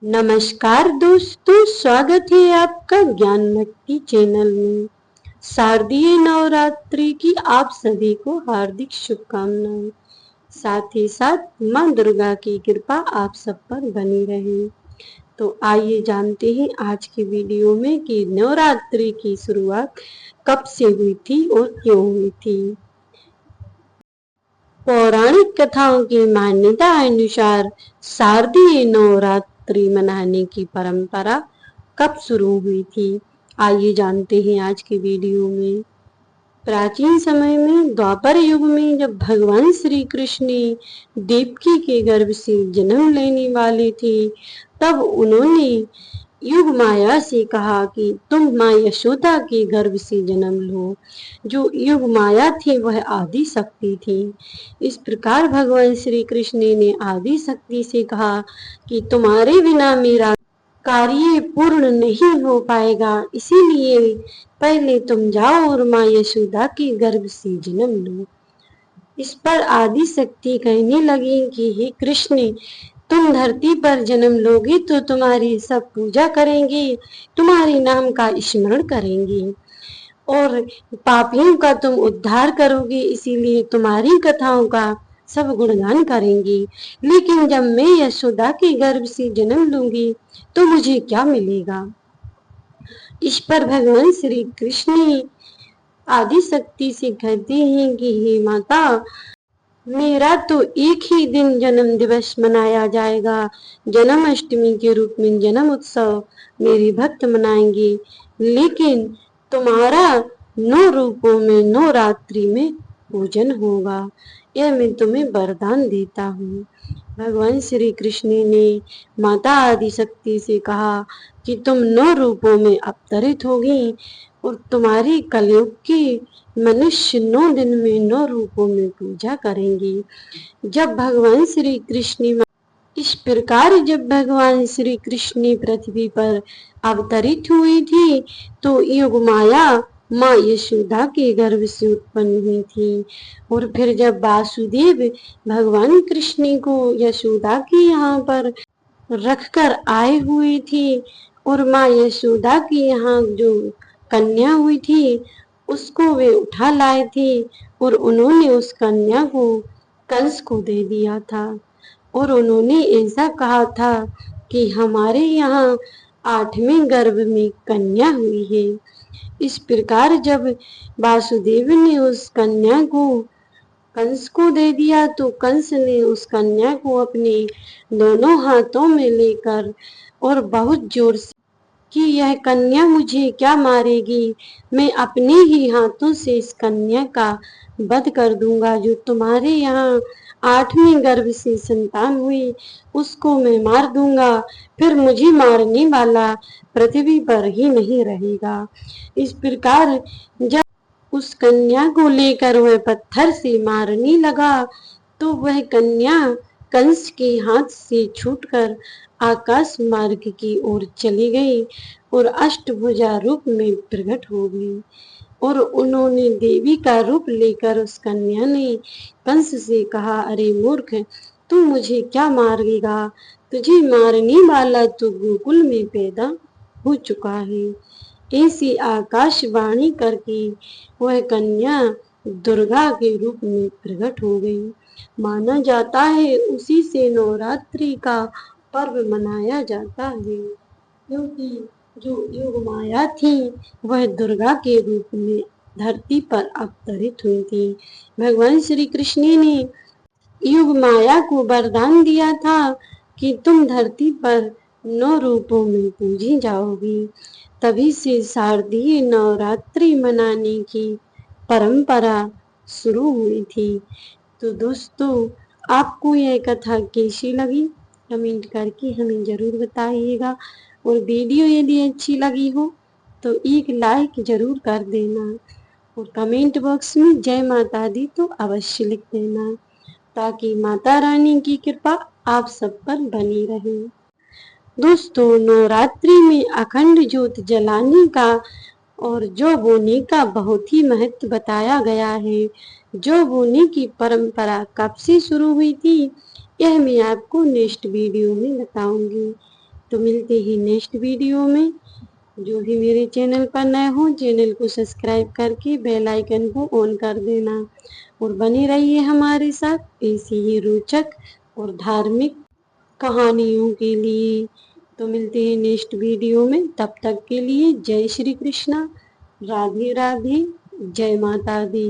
नमस्कार दोस्तों, स्वागत है आपका ज्ञान भक्ति चैनल में। शारदीय नवरात्रि की आप सभी को हार्दिक शुभकामनाएं। साथ ही साथ मां दुर्गा की कृपा आप सब पर बनी रहे। तो आइए जानते हैं आज की वीडियो में कि नवरात्रि की शुरुआत कब से हुई थी और क्यों हुई थी। पौराणिक कथाओं की मान्यता अनुसार शारदीय नवरात्रि मनाने की परंपरा कब शुरू हुई थी, आइए जानते हैं आज की वीडियो में। प्राचीन समय में द्वापर युग में जब भगवान श्री कृष्ण देवकी के गर्भ से जन्म लेने वाले थे, तब उन्होंने युग माया से कहा कि तुम माँ यशोदा के गर्भ से जन्म लो। जो युग माया थी वह आदि शक्ति थी। इस प्रकार भगवान श्री कृष्ण ने आदि शक्ति से कहा कि तुम्हारे बिना मेरा कार्य पूर्ण नहीं हो पाएगा, इसीलिए पहले तुम जाओ और माँ यशोदा के गर्भ से जन्म लो। इस पर आदि शक्ति कहने लगी कि हे कृष्ण, तुम धरती पर जन्म लोगे तो तुम्हारी सब पूजा करेंगे, तुम्हारे नाम का स्मरण करेंगे और पापियों का तुम उद्धार करोगे, इसीलिए तुम्हारी कथाओं का सब गुणगान करेंगे। लेकिन जब मैं यशोदा के गर्भ से जन्म लूंगी तो मुझे क्या मिलेगा। इस पर भगवान श्री कृष्ण आदि शक्ति से कहते हैं कि हे माता, मेरा तो एक ही दिन जन्म दिवस मनाया जाएगा। जन्माष्टमी के रूप में जन्म उत्सव मेरे भक्त मनाएंगे, लेकिन तुम्हारा 9 रूपों में 9 रात्रि में पूजन होगा। यह मैं तुम्हें वरदान देता हूँ। भगवान श्री कृष्ण ने माता आदि शक्ति से कहा कि तुम 9 रूपों में अवतरित होगी और तुम्हारी कलयुग की मनुष्य 9 दिन में 9 रूपों में पूजा करेंगे। जब भगवान श्री कृष्ण इस प्रकार जब भगवान श्री कृष्ण पृथ्वी पर अवतरित हुई थी तो युग माया माँ यशोदा के गर्भ से उत्पन्न हुई थी। और फिर जब वासुदेव भगवान कृष्ण को यशोदा के यहाँ पर रखकर आए हुए थे और माँ यशोदा के यहाँ जो कन्या हुई थी उसको वे उठा लाए थे और उन्होंने उस कन्या को कंस को दे दिया था और उन्होंने ऐसा कहा था कि हमारे यहाँ 8वें गर्भ में कन्या हुई है। इस प्रकार जब वासुदेव ने उस कन्या को कंस को दे दिया तो कंस ने उस कन्या को अपने दोनों हाथों में लेकर और बहुत जोर से कि यह कन्या मुझे क्या मारेगी, मैं अपने ही हाथों से इस कन्या का वध कर दूंगा। जो तुम्हारे यहाँ 8वें गर्भ से संतान हुई उसको मैं मार दूंगा, फिर मुझे मारने वाला पृथ्वी पर ही नहीं रहेगा। इस प्रकार जब उस कन्या को लेकर वह पत्थर से मारने लगा तो वह कन्या कंस के हाथ से छूटकर आकाश मार्ग की ओर चली गई और अष्टभुजा रूप में प्रकट हो गई। और उन्होंने देवी का रूप लेकर उस कन्या ने कंस से कहा, अरे मूर्ख, तू मुझे क्या मारेगा, तुझे मारने वाला तो गोकुल में पैदा हो चुका है। ऐसी आकाशवाणी करके वह कन्या दुर्गा के रूप में प्रकट हो गई। माना जाता है उसी से नवरात्रि का पर्व मनाया जाता है, क्योंकि जो योग माया थी वह दुर्गा के रूप में धरती पर अवतरित हुई थी। भगवान श्री कृष्ण ने युग माया को वरदान दिया था कि तुम धरती पर 9 रूपों में पूजी जाओगी। तभी से शारदीय नवरात्रि मनाने की परंपरा शुरू हुई थी। तो दोस्तों, आपको यह कथा कैसी लगी कमेंट करके हमें ज़रूर बताइएगा और वीडियो यदि अच्छी लगी हो तो एक लाइक ज़रूर कर देना और कमेंट बॉक्स में जय माता दी तो अवश्य लिख देना, ताकि माता रानी की कृपा आप सब पर बनी रहे। दोस्तों, नवरात्रि में अखंड ज्योत जलाने का और जौ बोने का बहुत ही महत्व बताया गया है। जौ बोने की परंपरा कब से शुरू हुई थी यह मैं आपको नेक्स्ट वीडियो में बताऊंगी। तो मिलते ही नेक्स्ट वीडियो में। जो भी मेरे चैनल पर नए हो, चैनल को सब्सक्राइब करके बेल आइकन को ऑन कर देना और बने रहिए हमारे साथ ऐसी ही रोचक और धार्मिक कहानियों के लिए। तो मिलते हैं नेक्स्ट वीडियो में, तब तक के लिए जय श्री कृष्णा, राधे राधे, जय माता दी।